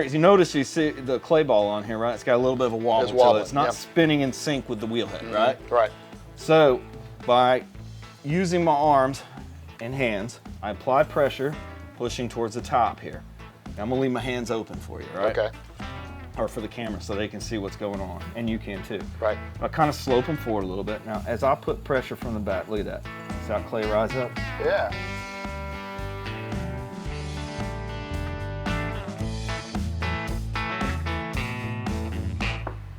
You notice you see the clay ball on here, right? It's got a little bit of a wobble to it. It's not spinning in sync with the wheel head, right? Right. So by using my arms and hands, I apply pressure, pushing towards the top here. Now I'm gonna leave my hands open for you, right? Okay. Or for the camera so they can see what's going on, and you can too. Right. I kind of slope them forward a little bit. Now as I put pressure from the back, look at that. See how clay rises up? Yeah.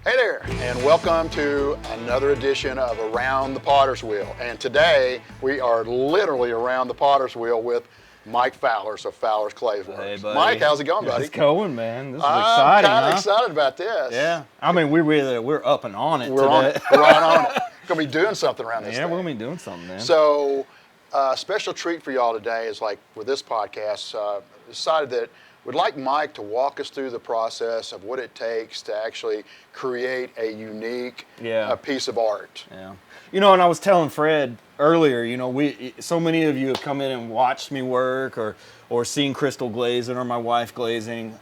Hey there, and welcome to another edition of Around the Potter's Wheel. And today we are literally around the Potter's Wheel with Mike Fowler of Fowler's Clay Works. Hey, buddy. Mike, how's it going, buddy? It's going, man. This is I'm exciting, kind of huh? excited about this. Yeah. I mean, we're up and on it We're today. on it. We're right on it. Gonna be doing something around this Yeah, thing. we're gonna be doing something, man. So, special treat for y'all today is like with this podcast, decided that we'd like Mike to walk us through the process of what it takes to actually create a unique piece of art. Yeah. You know, and I was telling Fred earlier, you know, so many of you have come in and watched me work or seen Crystal glazing or my wife glazing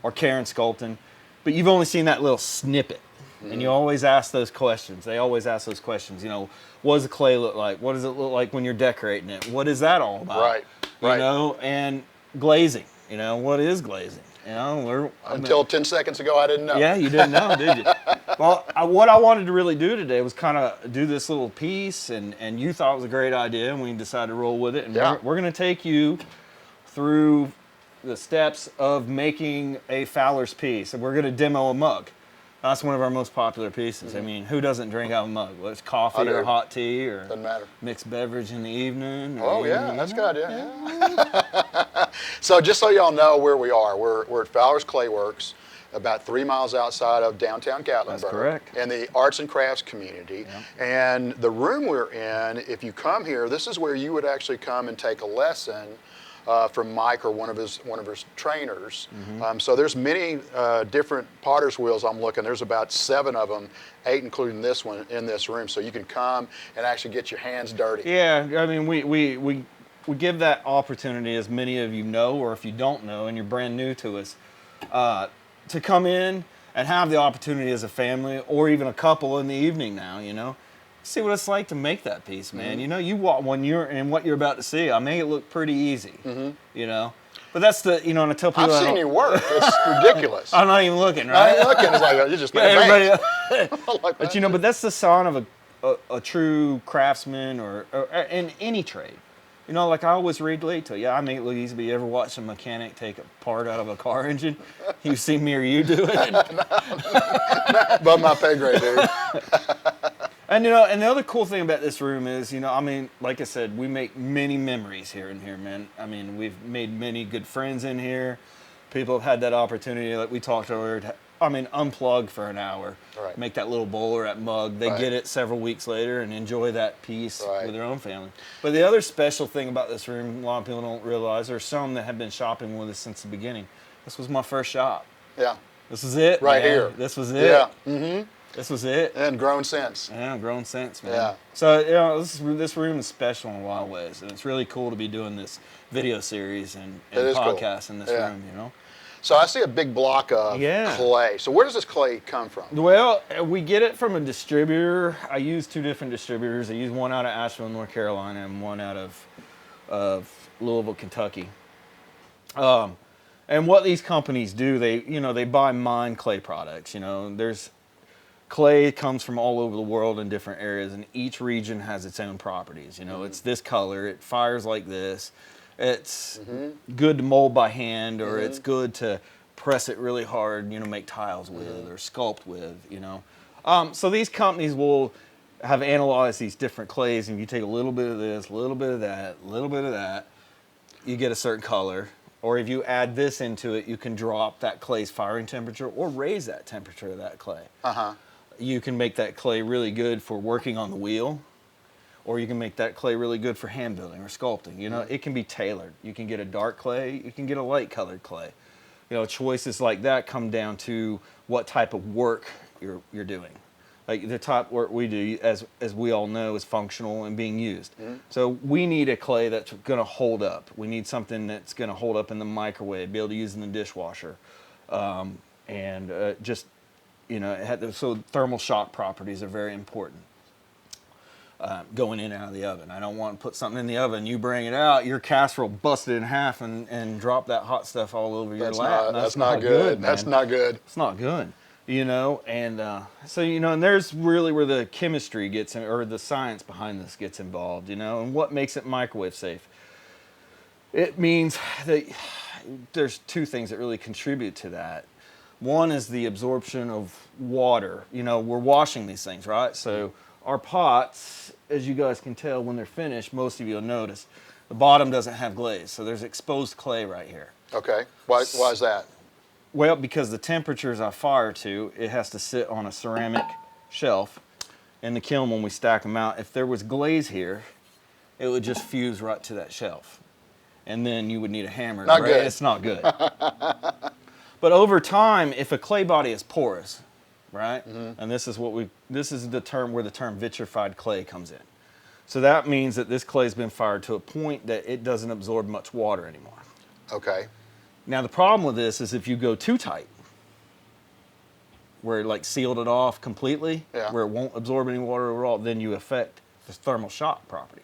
or Karen sculpting, but you've only seen that little snippet. And you always ask those questions. They always ask those questions. You know, what does the clay look like? What does it look like when you're decorating it? What is that all about? Right. You know, and glazing. You know, what is glazing? You know, Until 10 seconds ago, I didn't know. Yeah, you didn't know, did you? Well, what I wanted to really do today was kind of do this little piece, and you thought it was a great idea, and we decided to roll with it. And we're going to take you through the steps of making a Fowler's piece, and we're going to demo a mug. That's one of our most popular pieces. I mean, who doesn't drink out of a mug? Whether it's coffee or hot tea or doesn't matter. Mixed beverage in the evening. Oh yeah, that's good. Yeah. So just so y'all know where we are, we're at Fowler's Clay Works, about 3 miles outside of downtown Gatlinburg. That's correct. In the arts and crafts community. Yeah. And the room we're in, if you come here, this is where you would actually come and take a lesson from Mike or one of his trainers. So there's many different potter's wheels I'm looking. There's about 7 of them, 8 including this one in this room. So you can come and actually get your hands dirty. Yeah, I mean we give that opportunity, as many of you know, or if you don't know and you're brand new to us, to come in and have the opportunity as a family or even a couple in the evening now, you know. See what it's like to make that piece, man. You know, when you're in what you're about to see, I make it look pretty easy, you know. But that's and I tell people, I've seen you work. It's ridiculous. I'm not even looking, right? I ain't looking. It's like you're just making But you know, but that's the sign of a true craftsman or in any trade. You know, like I always relate to, I make it look easy, but you ever watch a mechanic take a part out of a car engine? You see me or you do it? Above my pay grade, dude. And you know, and the other cool thing about this room is, you know, I mean, like I said, we make many memories here in here, man. I mean, we've made many good friends in here. People have had that opportunity, like we talked earlier, unplug for an hour, make that little bowl or that mug. They get it several weeks later and enjoy that piece with their own family. But the other special thing about this room, a lot of people don't realize, there's some that have been shopping with us since the beginning. This was my first shop. Yeah. This was it. Right man. here. This was it. Yeah. This was it. And grown since. Yeah, grown since, man. Yeah. So, you know, this room is special in a lot of ways. And it's really cool to be doing this video series and podcast in this room, you know. So I see a big block of clay. So where does this clay come from? Well, we get it from a distributor. I use 2 different distributors. I use one out of Asheville, North Carolina, and one out of Louisville, Kentucky. And what these companies do, they buy mined clay products. You know, clay comes from all over the world in different areas, and each region has its own properties. You know, it's this color, it fires like this. It's good to mold by hand, or it's good to press it really hard, you know, make tiles with or sculpt with, you know. So these companies will have analyzed these different clays, and you take a little bit of this, a little bit of that, a little bit of that, you get a certain color. Or if you add this into it, you can drop that clay's firing temperature or raise that temperature of that clay. You can make that clay really good for working on the wheel, or you can make that clay really good for hand building or sculpting. You know, it can be tailored. You can get a dark clay, you can get a light colored clay. You know, choices like that come down to what type of work you're doing. Like the type work we do, as we all know, is functional and being used. So we need a clay that's going to hold up. We need something that's going to hold up in the microwave, be able to use in the dishwasher. and just, you know, so thermal shock properties are very important. Going in and out of the oven. I don't want to put something in the oven, you bring it out, your casserole busted in half and drop that hot stuff all over your lap. That's not good. That's not good. It's not good, you know, and so, you know, and there's really where the chemistry gets in, or the science behind this gets involved, you know, and what makes it microwave safe. It means that there's two things that really contribute to that. One is the absorption of water. You know, we're washing these things, right? So our pots, as you guys can tell when they're finished, most of you will notice, the bottom doesn't have glaze. So there's exposed clay right here. Okay. Why is that? Well, because the temperatures I fire to, it has to sit on a ceramic shelf in the kiln when we stack them out. If there was glaze here, it would just fuse right to that shelf. And then you would need a hammer. Not good. It's not good. But over time, if a clay body is porous, right? Mm-hmm. And this is the term where the term vitrified clay comes in. So that means that this clay's been fired to a point that it doesn't absorb much water anymore. Okay. Now the problem with this is if you go too tight, where it like sealed it off completely, where it won't absorb any water overall, then you affect the thermal shock property.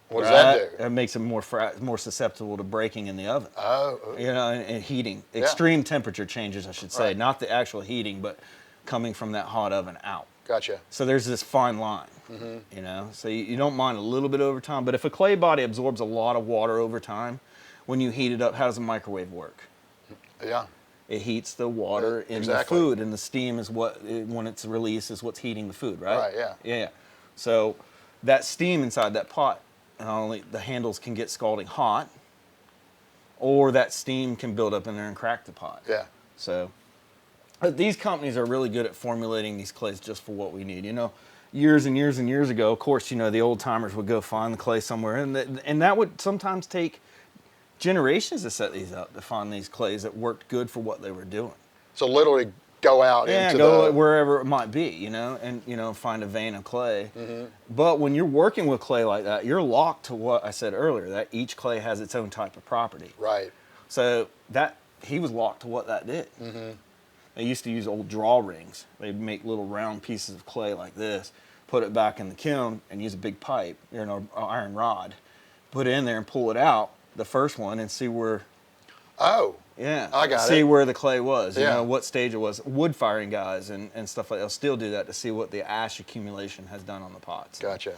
What does that do? It makes it more susceptible to breaking in the oven. Oh. You know, and heating. Extreme temperature changes, I should say. Right. Not the actual heating, but coming from that hot oven out. Gotcha. So there's this fine line, you know. So you don't mind a little bit over time. But if a clay body absorbs a lot of water over time, when you heat it up, how does a microwave work? Yeah. It heats the water in the food, and the steam is when it's released, is what's heating the food, right? Right, yeah. Yeah. So that steam inside that pot, not only the handles can get scalding hot, or that steam can build up in there and crack the pot. Yeah. So these companies are really good at formulating these clays just for what we need. You know, years and years and years ago, of course, you know, the old timers would go find the clay somewhere, and that would sometimes take generations to set these up, to find these clays that worked good for what they were doing. So literally go out into go wherever it might be, you know, and, you know, find a vein of clay. Mm-hmm. But when you're working with clay like that, you're locked to what I said earlier, that each clay has its own type of property. Right. So he was locked to what that did. Mm-hmm. They used to use old draw rings. They'd make little round pieces of clay like this, put it back in the kiln, and use a big pipe, or an iron rod, put it in there and pull it out, the first one, and see where... Oh. Yeah, I got it. See where the clay was, you know, what stage it was. Wood firing guys and stuff like that, they'll still do that to see what the ash accumulation has done on the pots. Gotcha.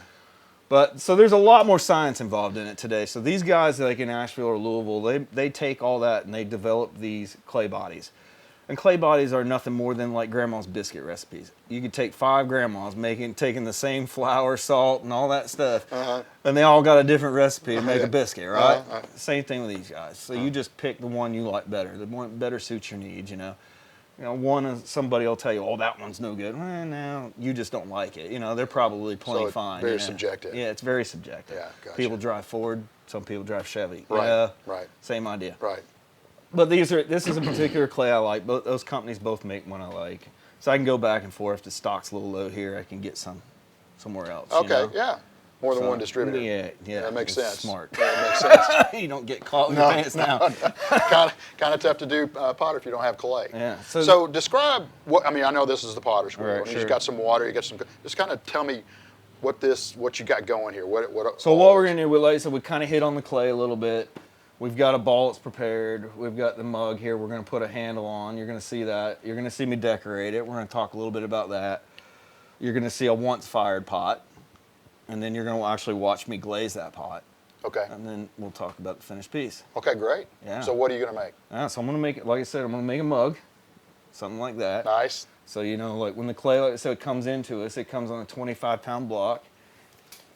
But, so there's a lot more science involved in it today. So these guys, like in Asheville or Louisville, they take all that and they develop these clay bodies. And clay bodies are nothing more than like grandma's biscuit recipes. You could take 5 grandmas taking the same flour, salt, and all that stuff, and they all got a different recipe to make a biscuit, right? Same thing with these guys. So you just pick the one you like better, the one that better suits your needs, you know. You know, somebody will tell you, oh, that one's no good. Well, no, you just don't like it. You know, they're probably plenty fine. Very subjective. Yeah, it's very subjective. Yeah, gotcha. People drive Ford, some people drive Chevy. Right, right. Same idea. Right. But this is a particular clay I like. Those companies both make one I like. So I can go back and forth. If the stock's a little low here, I can get some somewhere else. Okay, you know? Yeah. More than one distributor. Yeah. That makes sense. Smart. Yeah, that makes sense. You don't get caught in your pants now. Kind of tough to do pottery if you don't have clay. Yeah. So describe what, I know this is the potter's wheel. Right, Sure. You've got some water, you got some, just kind of tell me what you got going here. What we're going to do, like I said, we kind of hit on the clay a little bit. We've got a ball that's prepared. We've got the mug here we're going to put a handle on. You're going to see that. You're going to see me decorate it. We're going to talk a little bit about that. You're going to see a once fired pot. And then you're going to actually watch me glaze that pot. Okay. And then we'll talk about the finished piece. Okay, great. Yeah. So what are you going to make? So I'm going to make it, like I said, I'm going to make a mug. Something like that. Nice. So, you know, like when the clay, like I said, comes into us, it comes on a 25-pound block.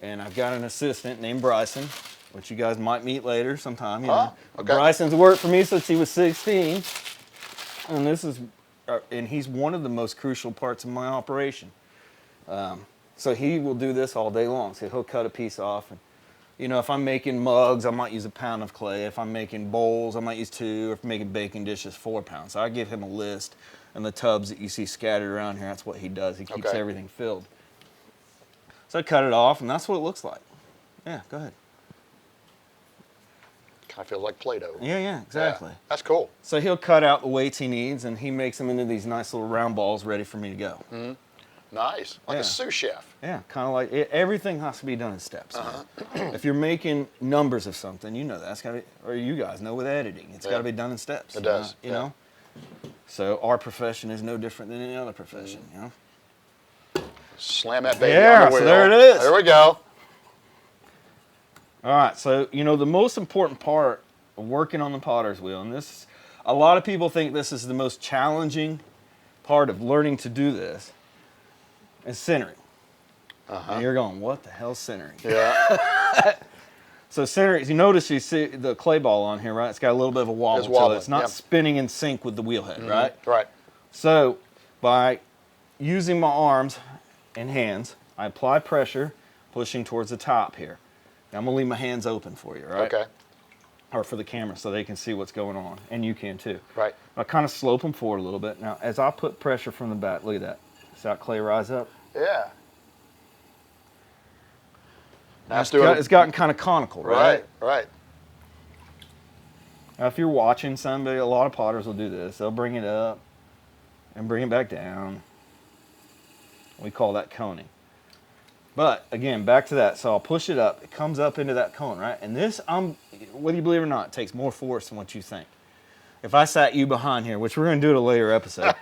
And I've got an assistant named Bryson, which you guys might meet later sometime. You know. Okay. Bryson's worked for me since he was 16. And he's one of the most crucial parts of my operation. So he will do this all day long. So he'll cut a piece off. And, you know, if I'm making mugs, I might use a pound of clay. If I'm making bowls, I might use 2. If I'm making baking dishes, 4 pounds. So I give him a list. And the tubs that you see scattered around here, that's what he does. He keeps everything filled. So I cut it off, and that's what it looks like. Yeah, go ahead. Kind of feels like Play-Doh. Yeah, exactly. Yeah, that's cool. So he'll cut out the weights he needs, and he makes them into these nice little round balls ready for me to go. Mm-hmm. Nice, like a sous chef. Yeah, kind of like everything has to be done in steps. If you're making numbers of something, you know that's got to be, or you guys know with editing, it's got to be done in steps. It does. You know. So our profession is no different than any other profession. You know. Slam that baby Yeah, on the wheel. so there it is. There we go. All right, so you know the most important part of working on the potter's wheel, and this, a lot of people think this is the most challenging part of learning to do this, is centering. And you're going, what the hell's centering? Yeah. So centering, you notice you see the clay ball on here, right? It's got a little bit of a wobble to it. wobbling, It's not spinning in sync with the wheel head, right? Right. So by using my arms and hands, I apply pressure, pushing towards the top here. Now I'm gonna leave my hands open for you, right? Okay. Or for the camera so they can see what's going on, and you can too. Right. I kind of slope them forward a little bit. Now as I put pressure from the back, look at that. See how clay rise up? Yeah. Now It's gotten kind of conical, right? Right. Now if you're watching somebody, a lot of potters will do this. They'll bring it up and bring it back down. We call that coning. But again, back to that. So I'll push it up. It comes up into that cone, right? And this, whether you believe it or not, it takes more force than what you think. If I sat you behind here, which we're going to do at a later episode,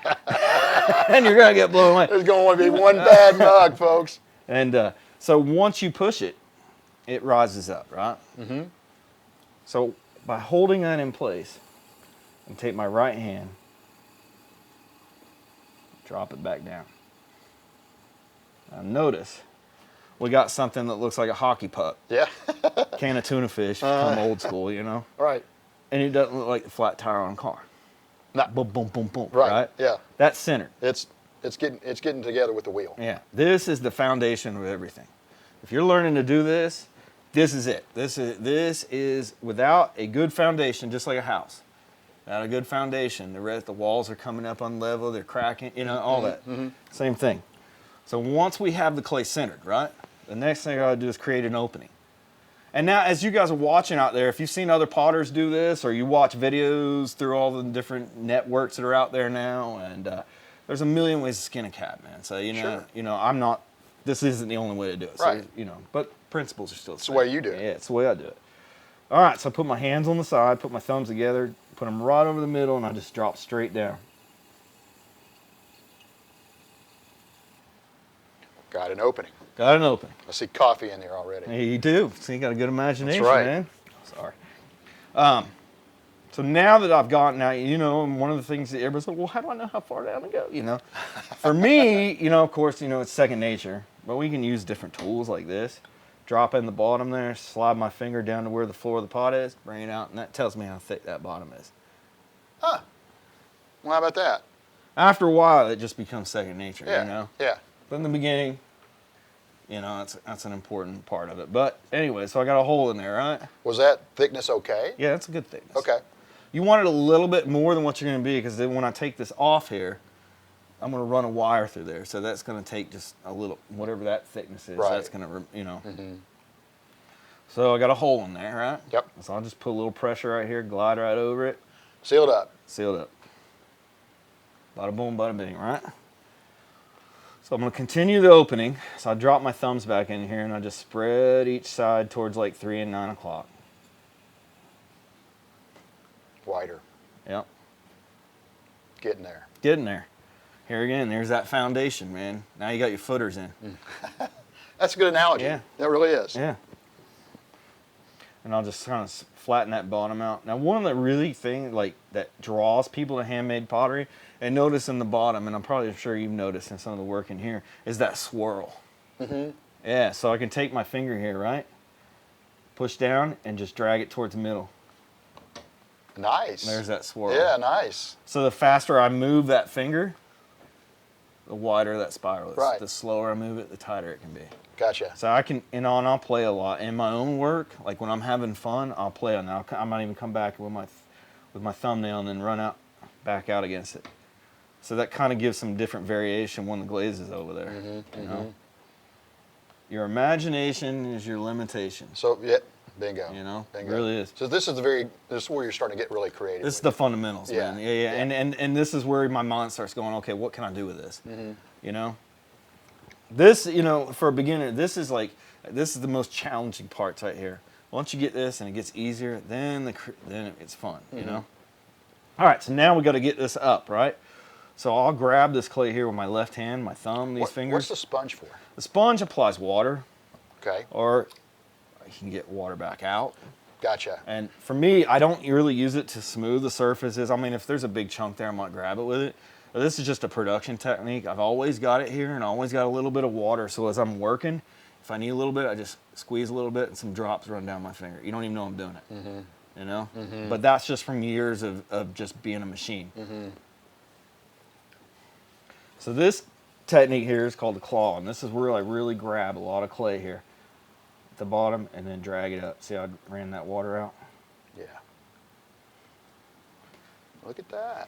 and you're going to get blown away. There's going to be one bad mug, folks. And so once you push it, it rises up, right? Mm-hmm. So by holding that in place, and take my right hand, drop it back down. Now notice, we got something that looks like a hockey puck. Yeah. Can of tuna fish from old school, you know? Right. And it doesn't look like the flat tire on a car. No. Boom, boom, boom, boom. Right. Yeah. That's centered. It's getting together with the wheel. Yeah. This is the foundation of everything. If you're learning to do this, this is it. This is without a good foundation, just like a house. Without a good foundation, the walls are coming up unlevel, they're cracking, you know, all that. Mm-hmm. Same thing. So once we have the clay centered, right? The next thing I gotta do is create an opening. And now, as you guys are watching out there, if you've seen other potters do this, or you watch videos through all the different networks that are out there now, and there's a million ways to skin a cat, man. So I'm not. This isn't the only way to do it. Right. So, but principles are still the same. It's the way you do it. Yeah, it's the way I do it. All right, so I put my hands on the side, put my thumbs together, put them right over the middle, and I just drop straight down. Got an opening. Got an opening. I see coffee in there already. Yeah, you do. So you got a good imagination, That's right. man. Sorry. So now that I've gotten out, you know, and one of the things that everybody's like, well, how do I know how far down to go? You know, for me, you know, of course, you know, it's second nature, but we can use different tools like this. Drop in the bottom there, slide my finger down to where the floor of the pot is, bring it out, and that tells me how thick that bottom is. Huh. Well, how about that? After a while, it just becomes second nature, Yeah. you know? Yeah. But in the beginning, you know, that's an important part of it. But anyway, so I got a hole in there, right? Was that thickness okay? Yeah, that's a good thickness. Okay. You want it a little bit more than what you're going to be, because then when I take this off here, I'm going to run a wire through there. So that's going to take just a little, whatever that thickness is, Right. that's going to, you know. Mm-hmm. So I got a hole in there, right? Yep. So I'll just put a little pressure right here, glide right over it. Sealed up. Sealed up. Bada boom, bada bing, right? So I'm going to continue the opening. So I drop my thumbs back in here and I just spread each side towards like 3 and 9 o'clock. Wider. Yep. Getting there. Getting there. Here again, there's that foundation, man. Now you got your footers in. That's a good analogy. Yeah. That really is. Yeah. And I'll just kind of flatten that bottom out. Now, one of the really things like that draws people to handmade pottery, and notice in the bottom, and I'm probably sure you've noticed in some of the work in here, is that swirl. Mm-hmm. Yeah, so I can take my finger here, right? Push down and just drag it towards the middle. Nice. There's that swirl. Yeah, nice. So the faster I move that finger, the wider that spiral is. Right. The slower I move it, the tighter it can be. Gotcha. So I can, and I'll play a lot in my own work. Like when I'm having fun, I'll play on that. I might even come back with my thumbnail and then run out, back out against it. So that kind of gives some different variation when the glaze is over there. Mm-hmm, you know? Your imagination is your limitation. So yeah, bingo. You know, Bingo. it really is. So this is where you're starting to get really creative. This is the fundamentals, Yeah. man. Yeah. And this is where my mind starts going, okay, what can I do with this? You know? This, you know, for a beginner, this is the most challenging parts right here. Once you get this and it gets easier, then it's fun, you know? All right, so now we got to get this up, right? So I'll grab this clay here with my left hand, my thumb, these fingers. What's the sponge for? The sponge applies water. Okay. Or you can get water back out. Gotcha. And for me, I don't really use it to smooth the surfaces. I mean, if there's a big chunk there, I might grab it with it. But this is just a production technique. I've always got it here and I always got a little bit of water. So as I'm working, if I need a little bit, I just squeeze a little bit and some drops run down my finger. You don't even know I'm doing it. You know? But that's just from years of just being a machine. So this technique here is called the claw, and this is where I really grab a lot of clay here at the bottom and then drag it up. See how I ran that water out? Yeah. Look at that.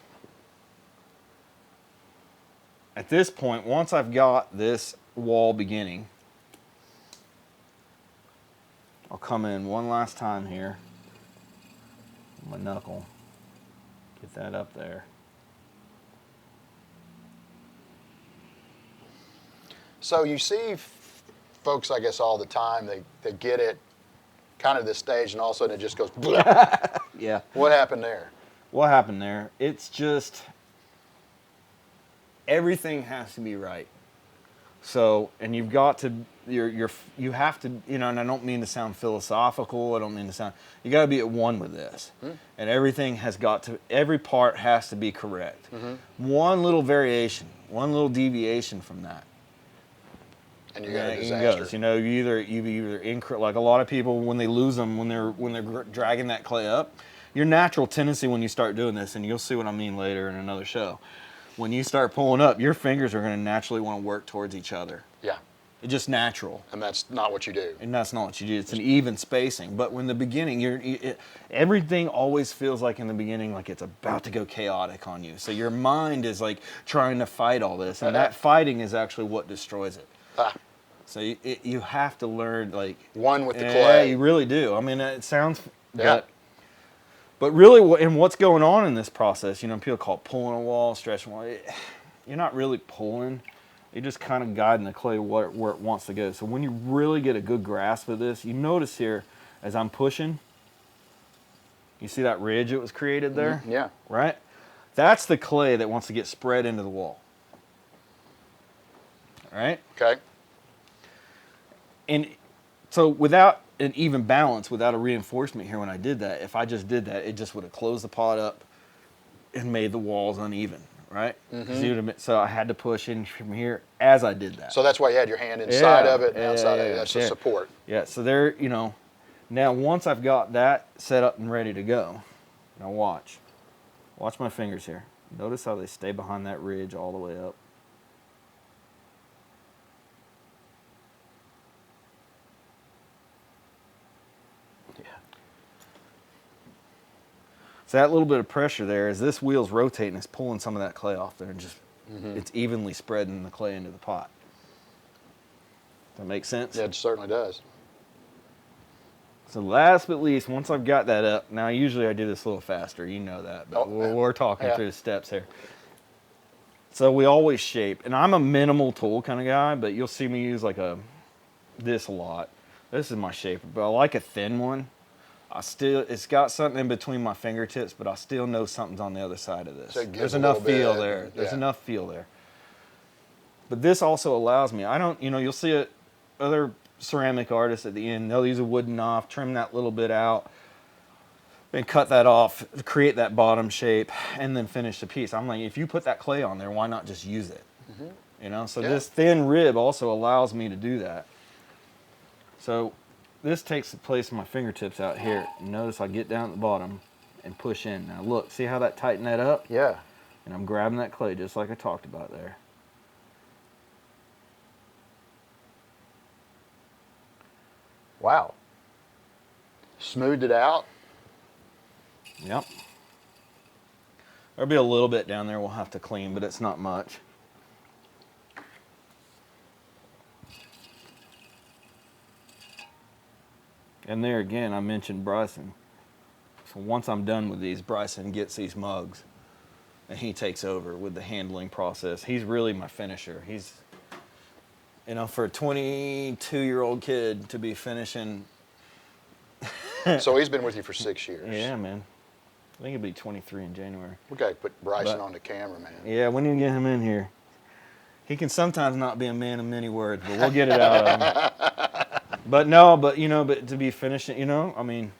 At this point, once I've got this wall beginning, I'll come in one last time here, my knuckle, get that up there. So you see folks, I guess, all the time, they get it kind of this stage and all of a sudden it just goes, Yeah. What happened there? What happened there? It's just, everything has to be right. So, and you've got to, you have to, you know, and I don't mean to sound philosophical, I don't mean to sound, you got to be at one with this. And everything has got to, every part has to be correct. One little variation, one little deviation from that. And you got a it disaster. goes. You know, you either like a lot of people when they lose them when they're dragging that clay up. Your natural tendency when you start doing this, and you'll see what I mean later in another show. When you start pulling up, your fingers are going to naturally want to work towards each other. Yeah. It's just natural. And that's not what you do. And that's not what you do. It's an even spacing. But when the beginning, everything always feels like in the beginning like it's about to go chaotic on you. So your mind is like trying to fight all this, and that fighting is actually what destroys it. So you have to learn like one with the yeah, clay. you really do. I mean, it sounds but really, and what's going on in this process? You know, people call it pulling a wall, stretching a wall. You're not really pulling. You're just kind of guiding the clay where it wants to go. So when you really get a good grasp of this, you notice here as I'm pushing, you see that ridge that was created there? Yeah. Right? That's the clay that wants to get spread into the wall. All right? Okay. And so without an even balance, without a reinforcement here when I did that, if I just did that, it just would have closed the pot up and made the walls uneven, right? So I had to push in from here as I did that. So that's why you had your hand inside of it and outside of it. yeah, That's yeah. the support. Yeah, so there, you know, now once I've got that set up and ready to go, now watch my fingers here. Notice how they stay behind that ridge all the way up. So that little bit of pressure there, as this wheel's rotating, it's pulling some of that clay off there and just, it's evenly spreading the clay into the pot. Does that make sense? Yeah, it certainly does. So last but least, once I've got that up, now usually I do this a little faster, you know that, but we're talking through the steps here. So we always shape, and I'm a minimal tool kind of guy, but you'll see me use like this a lot. This is my shaper, but I like a thin one. It's got something in between my fingertips, but I still know something's on the other side of this. So it gives There's a enough little feel bit, there. There's yeah. enough feel there. But this also allows me, you'll see other ceramic artists at the end, they'll use a wooden knife, trim that little bit out, and cut that off, create that bottom shape, and then finish the piece. I'm like, if you put that clay on there, why not just use it? You know, so this thin rib also allows me to do that. So this takes the place of my fingertips out here. Notice I get down at the bottom and push in. Now look, see how that tightened that up? Yeah. And I'm grabbing that clay just like I talked about there. Wow. Smoothed it out. Yep. There'll be a little bit down there we'll have to clean, but it's not much. And there again, I mentioned Bryson. So once I'm done with these, Bryson gets these mugs and he takes over with the handling process. He's really my finisher. He's, you know, for a 22-year-old kid to be finishing. So he's been with you for 6 years. Yeah, man. I think he'll be 23 in January. We got to put Bryson on the camera, man. Yeah, we need to get him in here. He can sometimes not be a man of many words, but we'll get it out of him. But no, but you know, but to be finishing, you know, I mean,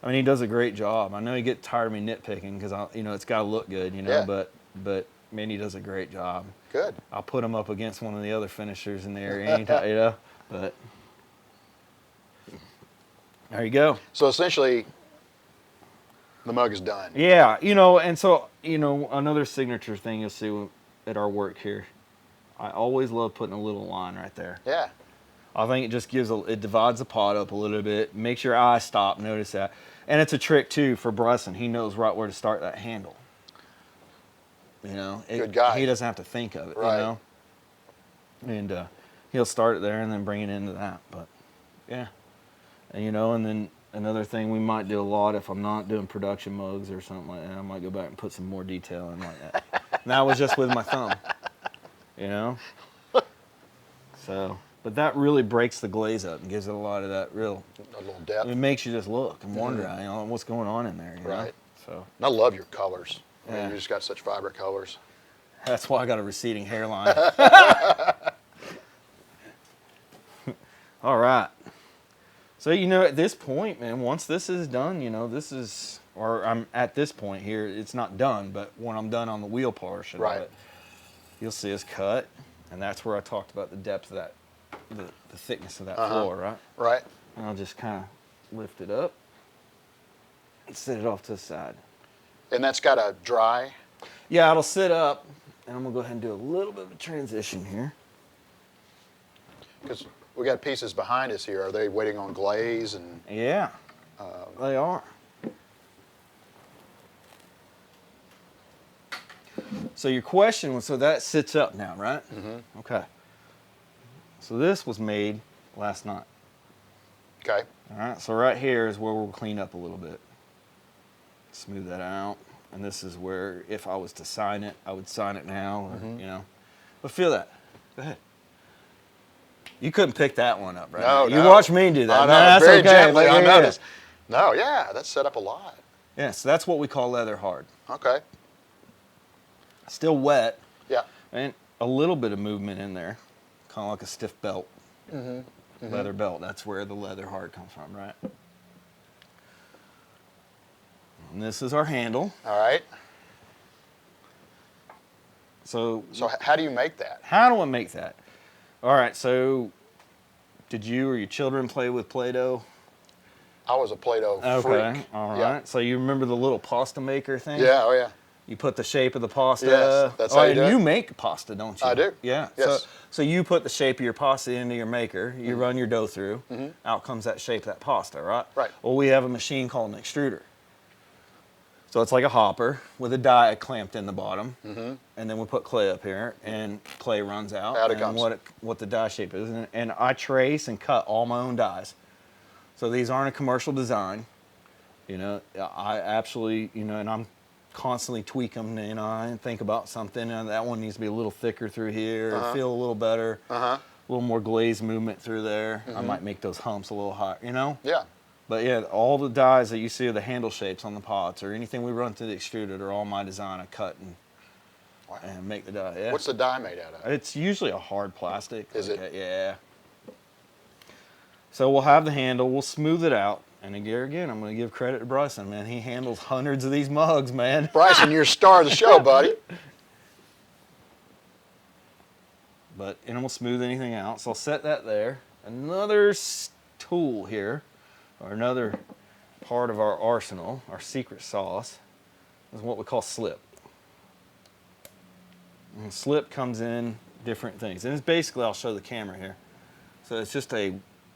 he does a great job. I know he gets tired of me nitpicking because you know, it's got to look good, you know. Yeah. But man, he does a great job. Good. I'll put him up against one of the other finishers in the area anytime, you know. But there you go. So essentially, the mug is done. Yeah, you know, and so, you know, another signature thing you'll see at our work here, I always love putting a little line right there. Yeah. I think it just it divides the pot up a little bit, makes your eye stop, notice that. And it's a trick too for Bryson. He knows right where to start that handle. You know, Good guy. He doesn't have to think of it, right. You know. And he'll start it there and then bring it into that. But yeah, and you know, and then another thing we might do a lot if I'm not doing production mugs or something like that, I might go back and put some more detail in like that. And that was just with my thumb, you know. So, but that really breaks the glaze up and gives it a lot of that real. A little depth. It makes you just look and wonder, you know, what's going on in there. You right. know? So. And I love your colors. I mean, Yeah. you just got such vibrant colors. That's why I got a receding hairline. All right. So, you know, at this point, man, once this is done, you know, I'm at this point here, it's not done, but when I'm done on the wheel portion right. of it, you'll see us cut, and that's where I talked about the depth of that, the thickness of that floor, right? Right. And I'll just kind of lift it up and set it off to the side. And that's got to dry? Yeah, it'll sit up, and I'm going to go ahead and do a little bit of a transition here. Because we got pieces behind us here. Are they waiting on glaze? And yeah, they are. So your question was, so that sits up now, right? Mm-hmm. Okay. So this was made last night. Okay. All right, so right here is where we'll clean up a little bit. Smooth that out. And this is where, if I was to sign it, I would sign it now, or, you know. But feel that. Go ahead. You couldn't pick that one up, right? No, You no. watch me do that. I know, That's very okay. gently, I Yeah. noticed. No, yeah, that's set up a lot. Yeah, so that's what we call leather hard. Okay. Still wet, Yeah. and a little bit of movement in there, kind of like a stiff belt. Leather belt, that's where the leather hard comes from, right? And this is our handle. All right. So how do you make that? how do I make that? All right, so did you or your children play with Play-Doh? I was a Play-Doh Okay, freak. all right. Yeah. So you remember the little pasta maker thing? Yeah, oh yeah. You put the shape of the pasta. Yes, that's how you do it. You make pasta, don't you? I do. Yeah. Yes. So you put the shape of your pasta into your maker. You run your dough through. Out comes that shape of that pasta, right? Right. Well, we have a machine called an extruder. So it's like a hopper with a die clamped in the bottom, and then we put clay up here, and clay runs out. Out it and comes. What the die shape is, and I trace and cut all my own dies. So these aren't a commercial design. You know, I absolutely, you know, and I'm constantly tweak them, you know, and think about something, and that one needs to be a little thicker through here, or feel a little better, a little more glaze movement through there. I might make those humps a little higher, you know? Yeah. But yeah, all the dies that you see, the handle shapes on the pots, or anything we run through the extruder, are all my design. I cut and make the die. Yeah. What's the die made out of? It's usually a hard plastic. Is it? Yeah. So we'll have the handle, we'll smooth it out. And again, I'm going to give credit to Bryson, man. He handles hundreds of these mugs, man. Bryson, you're a star of the show, buddy. And we'll smooth anything out. So I'll set that there. Another tool here, or another part of our arsenal, our secret sauce, is what we call slip. And slip comes in different things. And it's basically, I'll show the camera here. So it's just a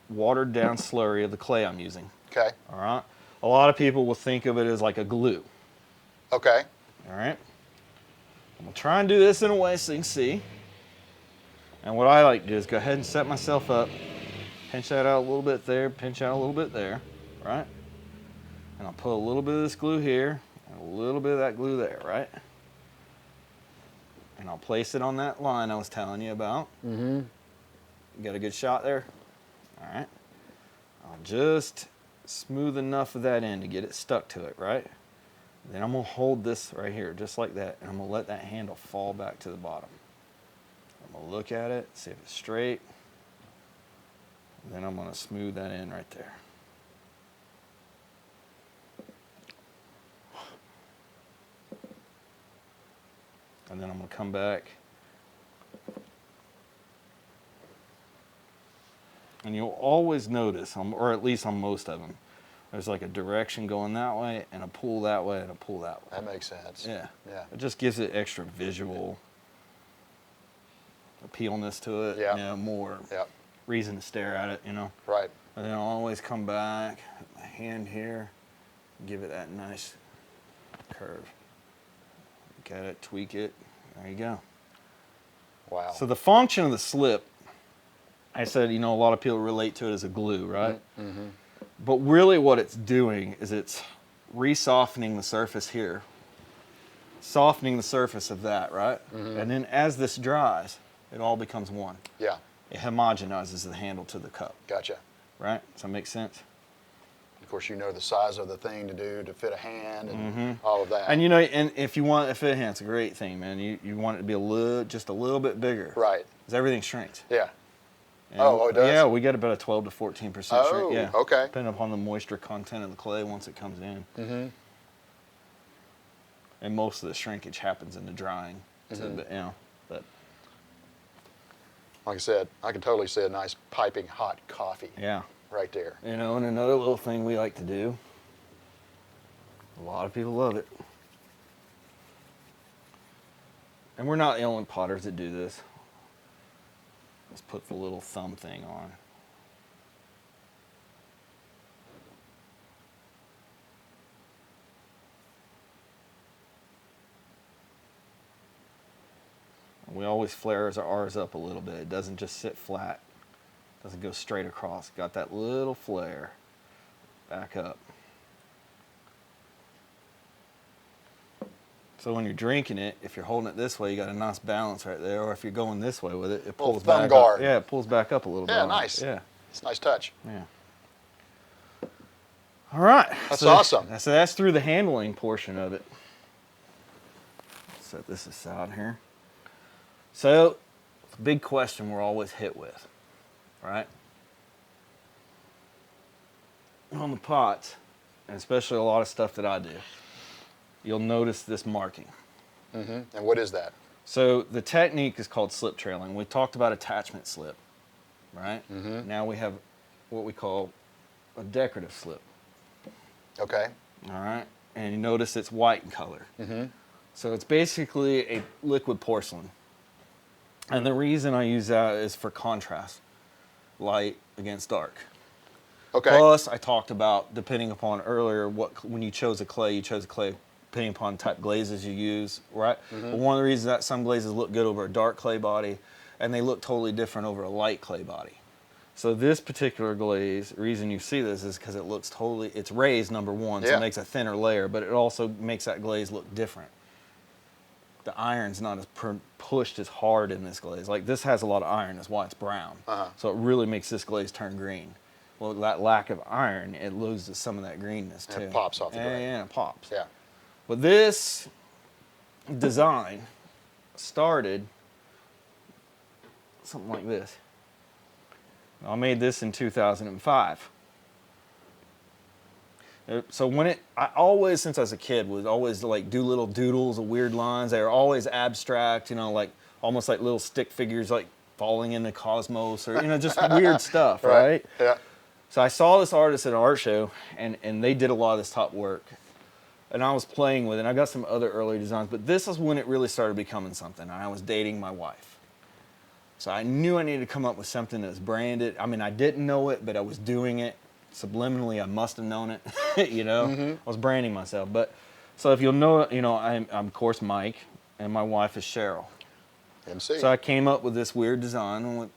watered down slurry of the clay I'm using. Okay. All right. A lot of people will think of it as like a glue. Okay. All right. I'm gonna try and do this in a way so you can see. And what I like to do is go ahead and set myself up Pinch that out a little bit there, pinch out a little bit there, right? And I'll put a little bit of this glue here, and a little bit of that glue there, right? And I'll place it on that line I was telling you about. Mm-hmm. You got a good shot there? All right. I'll just smooth enough of that in to get it stuck to it, right? Then I'm gonna hold this right here, just like that, and I'm gonna let that handle fall back to the bottom. I'm gonna look at it, see if it's straight. And then I'm gonna smooth that in right there. And then I'm gonna come back. And you'll always notice, or at least on most of them, there's like a direction going that way, and a pull that way, and a pull that way. That makes sense. Yeah. Yeah. It just gives it extra visual appealness to it. Yeah. You know, more reason to stare at it, you know. Right. And then I'll always come back, put my hand here, give it that nice curve. Look at it, tweak it. There you go. Wow. So the function of the slip, I said, you know, a lot of people relate to it as a glue, right? Mm-hmm. But really what it's doing is it's re-softening the surface here, softening the surface of that, right? Mm-hmm. And then as this dries, it all becomes one. Yeah. It homogenizes the handle to the cup. Gotcha. Right? Does that make sense? Of course, you know the size of the thing to do to fit a hand and all of that. And you know, and if you want it to fit a hand, it's a great thing, man. You want it to be just a little bit bigger. Right. Because everything shrinks. Yeah. And it does? Yeah, we get about a 12 to 14% shrink. Yeah. Okay. Depending upon the moisture content of the clay once it comes in. Mm-hmm. And most of the shrinkage happens in the drying. Mm-hmm. So, you know, but like I said, I can totally see a nice piping hot coffee. Yeah. Right there. You know, and another little thing we like to do, a lot of people love it. And we're not the only potters that do this. Let's put the little thumb thing on. And we always flare ours up a little bit. It doesn't just sit flat. It doesn't go straight across. Got that little flare. Back up. So when you're drinking it, if you're holding it this way, you got a nice balance right there. Or if you're going this way with it, it pulls back thumb guard. up. Yeah, it pulls back up a little bit. Yeah, nice. Yeah. It's a nice touch. Yeah. All right. That's awesome. So that's through the handling portion of it. Set this aside here. So, the big question we're always hit with, right? On the pots, and especially a lot of stuff that I do, you'll notice this marking. Mm-hmm. And what is that? So the technique is called slip trailing. We talked about attachment slip, right? Mm-hmm. Now we have what we call a decorative slip. Okay. All right. And you notice it's white in color. Mm-hmm. So it's basically a liquid porcelain. And the reason I use that is for contrast, light against dark. Okay. Plus, I talked about, depending upon earlier, when you chose a clay depending upon the type of glazes you use, right? Mm-hmm. But one of the reasons that some glazes look good over a dark clay body, and they look totally different over a light clay body. So this particular glaze, the reason you see this is because it looks it's raised, number one, so it makes a thinner layer, but it also makes that glaze look different. The iron's not as pushed as hard in this glaze. Like this has a lot of iron, that's why it's brown. Uh-huh. So it really makes this glaze turn green. Well, that lack of iron, it loses some of that greenness too. And it pops off the grain. Yeah, it pops. Yeah. But this design started something like this. I made this in 2005. So I always, since I was a kid, would always like do little doodles of weird lines. They were always abstract, you know, like almost like little stick figures, like falling in the cosmos, or you know, just weird stuff, right? Yeah. So I saw this artist at an art show, and they did a lot of this top work, and I was playing with it. And I got some other early designs, but this is when it really started becoming something. I was dating my wife, so I knew I needed to come up with something that's branded. I mean, I didn't know it, but I was doing it. Subliminally, I must have known it, you know. Mm-hmm. I was branding myself, but so if you'll know, you know, I'm of course Mike, and my wife is Cheryl. MC. So I came up with this weird design, with,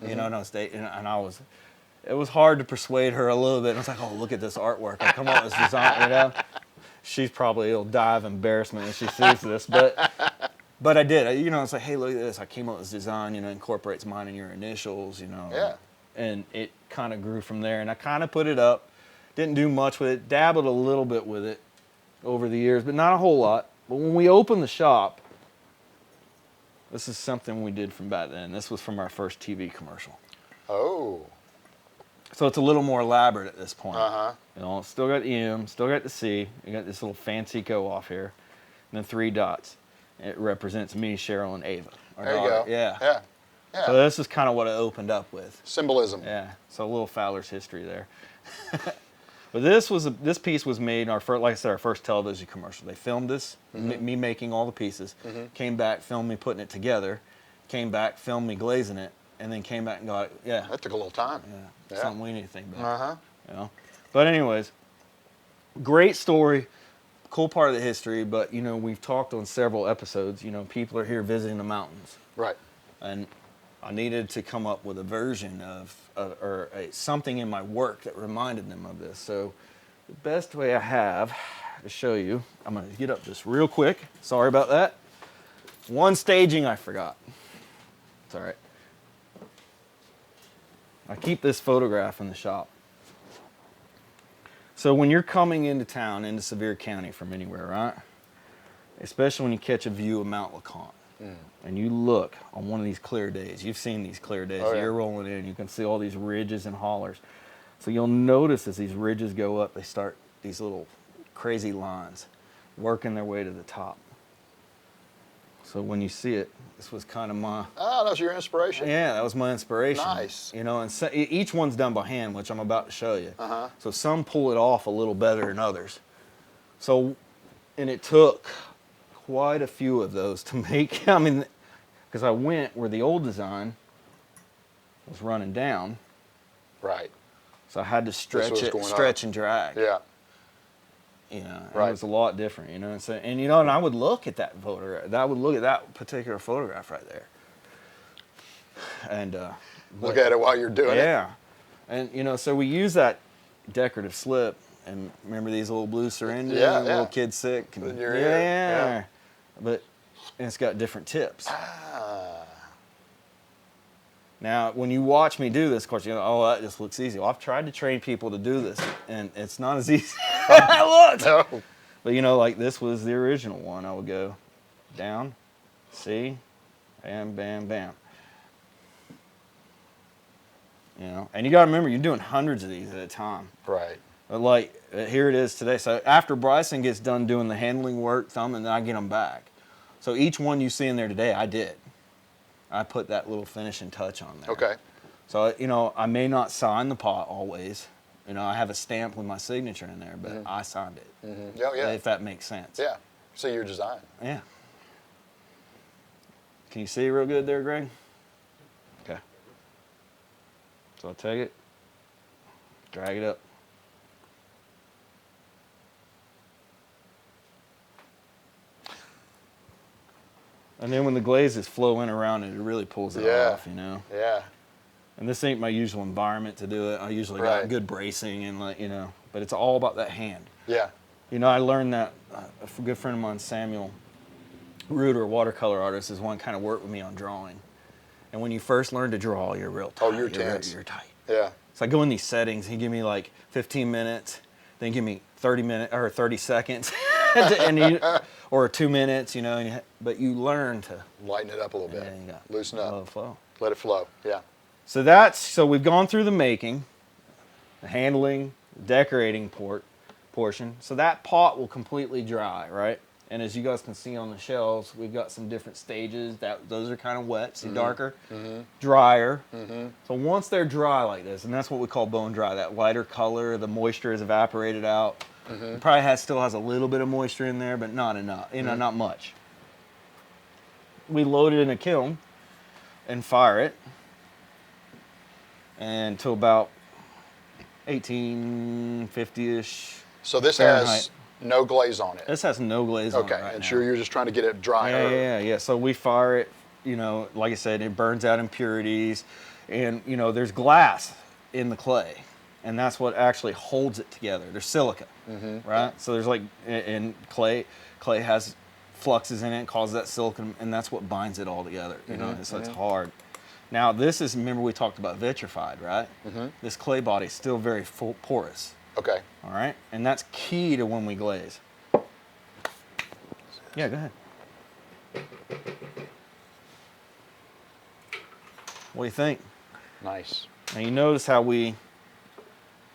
you know, and I was dating, and I was, it was hard to persuade her a little bit. I was like, oh, look at this artwork. I come up with this design, you know. She's probably, it'll die of embarrassment when she sees this, but I did. You know, it's like, hey, look at this. I came up with this design, you know, incorporates mine and your initials, you know. Yeah. And it kind of grew from there. And I kind of put it up. Didn't do much with it. Dabbled a little bit with it over the years, but not a whole lot. But when we opened the shop, this is something we did from back then. This was from our first TV commercial. Oh. So it's a little more elaborate at this point. Uh-huh. You know, still got the M, still got the C. You got this little fancy go off here, and then 3 dots. It represents me, Cheryl, and Ava. Our There you daughter. go. Yeah. Yeah. Yeah. So this is kind of what I opened up with. Symbolism. Yeah. So a little Fowler's history there. But this piece was made in our first, like I said, our first television commercial. They filmed this, me making all the pieces. Came back, filmed me putting it together. Came back, filmed me glazing it, and then came back and got it. Yeah. That took a little time. Yeah. Something we need to think about. Uh-huh. You know. But anyways, great story, cool part of the history. But you know, we've talked on several episodes. You know, people are here visiting the mountains, Right. and I needed to come up with a version of something in my work that reminded them of this. So the best way I have to show you, I'm going to get up this real quick. Sorry about that. One staging I forgot. It's all right. I keep this photograph in the shop. So when you're coming into town, into Sevier County from anywhere, right? Especially when you catch a view of Mount LeConte, and you look on one of these clear days. You've seen these clear days. Oh, yeah. You're rolling in. You can see all these ridges and hollers. So you'll notice as these ridges go up, they start these little crazy lines working their way to the top. So when you see it, this was kind of my... Oh, that was your inspiration. Yeah, that was my inspiration. Nice. You know, and so, each one's done by hand, which I'm about to show you. Uh-huh. So some pull it off a little better than others. So, and it took quite a few of those to make, I mean, because I went where the old design was running down. Right. So I had to stretch and drag. Yeah. You know, and Right. it was a lot different, you know. And, so, and you know, and I would look at that photograph. I would look at that particular photograph right there. And Look at it while you're doing it. yeah. And you know, so we use that decorative slip, and remember these little blue syringes, Yeah, and little yeah. kids sick. And, In your ear, yeah. But and it's got different tips. Ah. Now, when you watch me do this, of course, you know, oh, that just looks easy. Well, I've tried to train people to do this, and it's not as easy as it looks. No. But you know, like this was the original one. I would go down, see, bam, bam, bam. You know, and you got to remember, you're doing hundreds of these at a time. Right. But like, here it is today. So after Bryson gets done doing the handling work, thumbing, then I get them back. So each one you see in there today, I did. I put that little finishing touch on there. Okay. So, you know, I may not sign the pot always. You know, I have a stamp with my signature in there, but I signed it. Mm-hmm. Oh, yeah. If that makes sense. Yeah. See your design. Yeah. Can you see real good there, Greg? Okay. So I'll take it, drag it up. And then when the glazes flow in around it, it really pulls it off, you know. Yeah. And this ain't my usual environment to do it. I usually Right. got good bracing and, like, you know, but it's all about that hand. Yeah. You know, I learned that a good friend of mine, Samuel Reuter, a watercolor artist, is one kind of worked with me on drawing. And when you first learn to draw, you're real tight. Oh, you're tense. You're tight. Yeah. So I go in these settings. He give me like 15 minutes, then give me 30 minutes or 30 seconds, or 2 minutes. You know, but you learn to Lighten it up a little bit. yeah, you got Loosen let up. it flow. Let it flow. Yeah. So we've gone through the making, the handling, decorating portion. So that pot will completely dry, right? And as you guys can see on the shelves, we've got some different stages. Those are kind of wet, see, darker, drier. So once they're dry like this, and that's what we call bone dry, that lighter color, the moisture is evaporated out. It probably still has a little bit of moisture in there, but not enough, you know, not much. We load it in a kiln and fire it until about 1850-ish. So this Fahrenheit. has no glaze on it. This has no glaze on it Okay. right And now. sure, you're just trying to get it dry. Yeah. So we fire it, you know, like I said, it burns out impurities. And, you know, there's glass in the clay, and that's what actually holds it together. There's silica, right? So there's like in clay has fluxes in it, causes that silicon, and that's what binds it all together. You know, so it's hard. Now this is, remember we talked about vitrified, right? This clay body is still very full porous. Okay. All right, and that's key to when we glaze. Yeah, go ahead. What do you think? Nice. Now you notice how while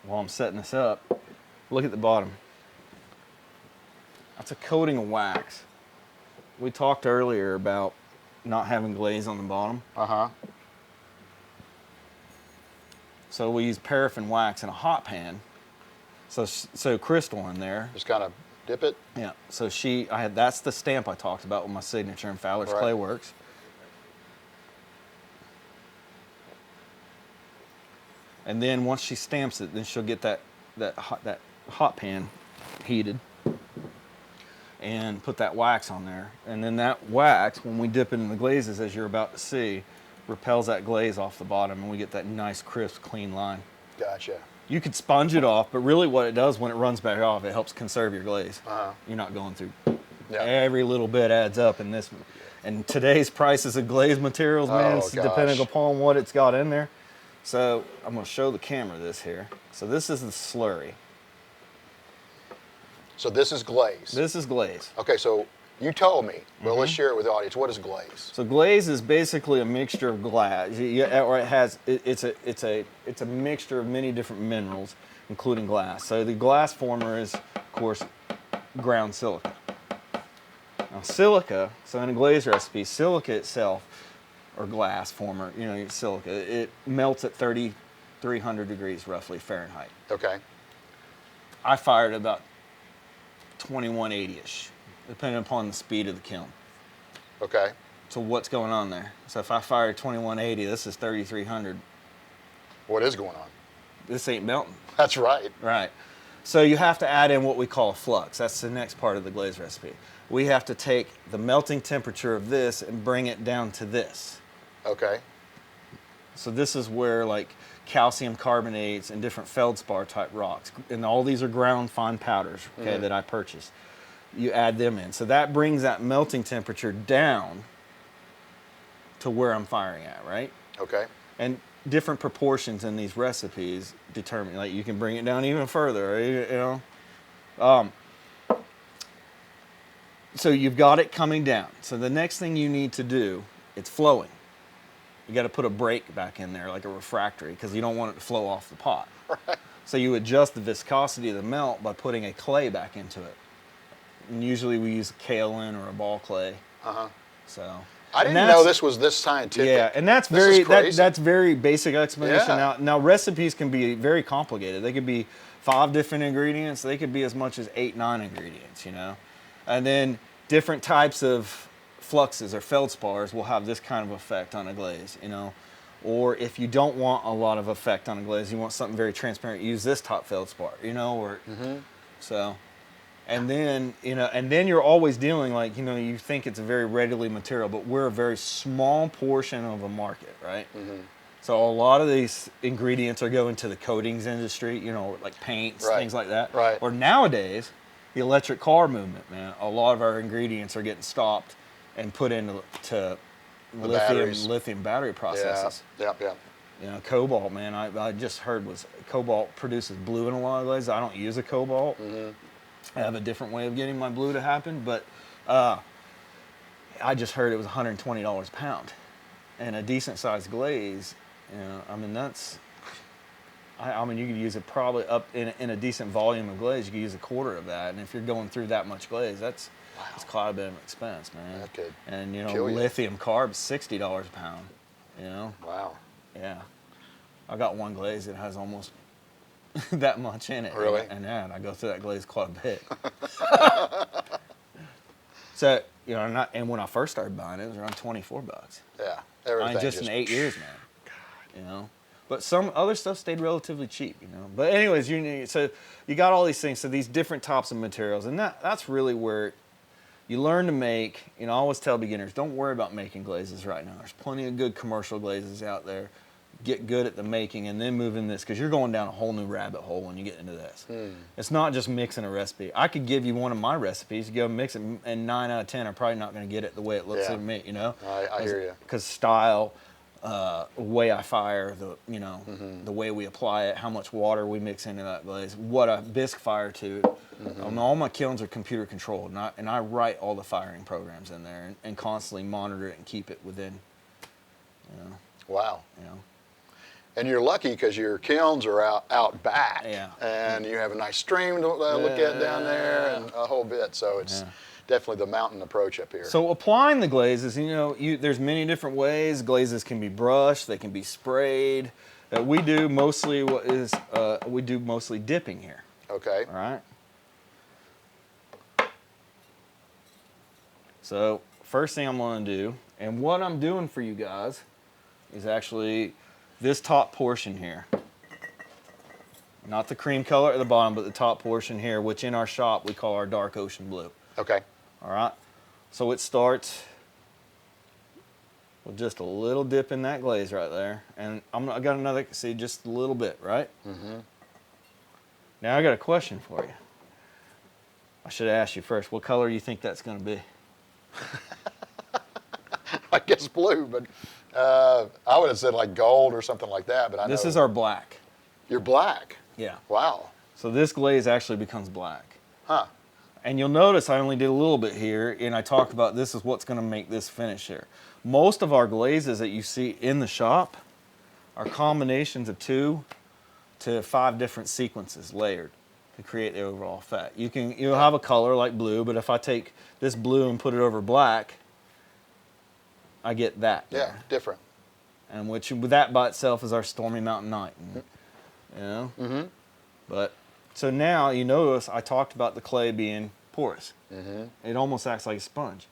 I'm setting this up, look at the bottom. That's a coating of wax. We talked earlier about not having glaze on the bottom. So we use paraffin wax in a hot pan. So crystal in there. Just kind of dip it. Yeah. So that's the stamp I talked about with my signature in Fowler's Clay Works. And then once she stamps it, then she'll get that hot pan heated and put that wax on there. And then that wax, when we dip it in the glazes, as you're about to see, repels that glaze off the bottom, and we get that nice, crisp, clean line. Gotcha. You could sponge it off, but really what it does when it runs back off, it helps conserve your glaze. You're not going through. Every little bit adds up in this. And today's prices of glaze materials, man, it's depending upon what it's got in there. So I'm going to show the camera this here. So this is the slurry. So this is glaze. This is glaze. Okay, so you told me. Well, let's share it with the audience. What is glaze? So glaze is basically a mixture of glass, or it's a mixture of many different minerals, including glass. So the glass former is, of course, ground silica. Now silica, so in a glaze recipe, silica itself, or glass former, silica, it melts at 3,300 degrees roughly Fahrenheit. Okay. I fired about 2180-ish, depending upon the speed of the kiln. Okay. So what's going on there? So if I fire 2180, this is 3,300. What is going on? This ain't melting. That's right. Right. So you have to add in what we call a flux. That's the next part of the glaze recipe. We have to take the melting temperature of this and bring it down to this. Okay. So this is where like calcium carbonates and different feldspar type rocks, and all these are ground fine powders, okay, that I purchased. You add them in. So that brings that melting temperature down to where I'm firing at, right? Okay. And different proportions in these recipes determine, like you can bring it down even further, right? So you've got it coming down. So the next thing you need to do, it's flowing. You got to put a brake back in there, like a refractory, because you don't want it to flow off the pot. Right. So you adjust the viscosity of the melt by putting a clay back into it. And usually we use a kaolin or a ball clay. So I didn't know this was this scientific. Yeah, and that's that's very basic explanation. Yeah. Now recipes can be very complicated. They could be 5 different ingredients. They could be as much as 8, 9 ingredients, And then different types of fluxes or feldspars will have this kind of effect on a glaze, Or if you don't want a lot of effect on a glaze, you want something very transparent, use this top feldspar, So, and then, and then you're always dealing like, you think it's a very readily material, but we're a very small portion of a market, right? So a lot of these ingredients are going to the coatings industry, like paints, things like that. Right. Or nowadays, the electric car movement, man, a lot of our ingredients are getting stopped and put into lithium battery processes. Yeah. Cobalt, man, I just heard cobalt produces blue in a lot of glazes. I don't use a cobalt. I have a different way of getting my blue to happen, but I just heard it was $120 a pound. And a decent sized glaze, that's, you could use it probably up in a decent volume of glaze, you could use a quarter of that. And if you're going through that much glaze, that's quite a bit of expense, man. That could and kill you. lithium carbs, $60 a pound. Wow. Yeah. I got one glaze that has almost that much in it. Really? And I go through that glaze quite a bit. So, and when I first started buying it, it was around $24. Yeah. Everything just in 8 years, man. But some other stuff stayed relatively cheap, But anyways, so you got all these things, so these different types of materials, and that's really where you learn to make. I always tell beginners, don't worry about making glazes right now. There's plenty of good commercial glazes out there. get good at the making, and then move in this, because you're going down a whole new rabbit hole when you get into this. It's not just mixing a recipe. I could give you one of my recipes, you go mix it, and 9 out of 10 are probably not going to get it the way it looks Yeah. to me, you know? I hear you. Because style, way I fire, the way we apply it, how much water we mix into that glaze, what I bisque fire to. All my kilns are computer controlled, and I write all the firing programs in there, and constantly monitor it and keep it within, Wow. you know. And you're lucky because your kilns are out back, Yeah. and you have a nice stream to look at down there, and a whole bit. So it's definitely the mountain approach up here. So applying the glazes, there's many different ways. Glazes can be brushed, they can be sprayed. We do mostly dipping here. Okay. All right. So first thing I'm going to do, and what I'm doing for you guys, is actually this top portion here. Not the cream color at the bottom, but the top portion here, which in our shop we call our dark ocean blue. Okay. All right. So it starts with just a little dip in that glaze right there, and I got another. See, just a little bit, right? Now I got a question for you. I should have asked you first. What color do you think that's going to be? I guess blue, but I would have said like gold or something like that. But This is our black. You're black. Yeah. Wow. So this glaze actually becomes black. Huh. And you'll notice I only did a little bit here, and I talked about this is what's going to make this finish here. Most of our glazes that you see in the shop are combinations of 2 to 5 different sequences layered to create the overall effect. You'll have a color like blue, but if I take this blue and put it over black, I get that. Yeah, different. And that by itself is our Stormy Mountain Night. But so now you notice I talked about the clay being porous. It almost acts like a sponge.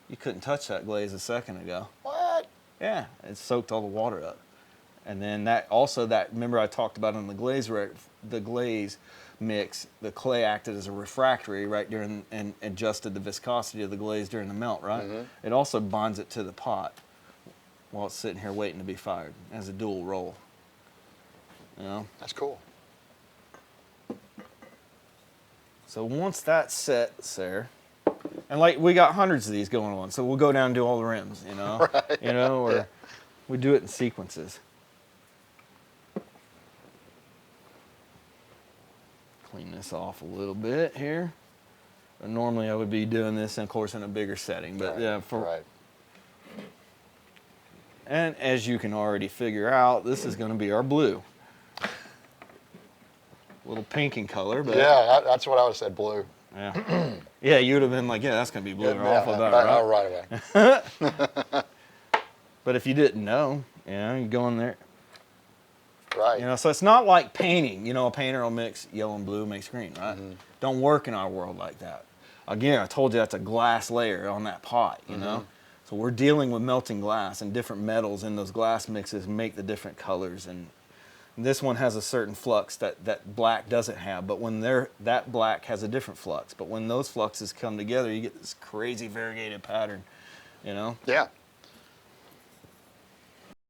You couldn't touch that glaze a second ago. What? Yeah, it soaked all the water up. And then remember I talked about in the glaze mix, the clay acted as a refractory right during and adjusted the viscosity of the glaze during the melt, right? It also binds it to the pot while it's sitting here waiting to be fired as a dual roll. That's cool. So once that's set there, and like we got hundreds of these going on, so we'll go down and do all the rims, Right. or we do it in sequences. Clean this off a little bit here. But normally I would be doing this, of course, in a bigger setting, but Right. And as you can already figure out, this is going to be our blue. A little pink in color, but Yeah, that's what I would have said, blue. yeah, yeah, you would have been like, yeah, that's going to be blue. Yeah, Or awful about it, right away. But if you didn't know, you go in there. Right. So it's not like painting. A painter will mix yellow and blue, makes green, right? Don't work in our world like that. Again, I told you that's a glass layer on that pot, So we're dealing with melting glass, and different metals in those glass mixes make the different colors. And this one has a certain flux that black doesn't have, but when that black has a different flux. But when those fluxes come together, you get this crazy variegated pattern, Yeah.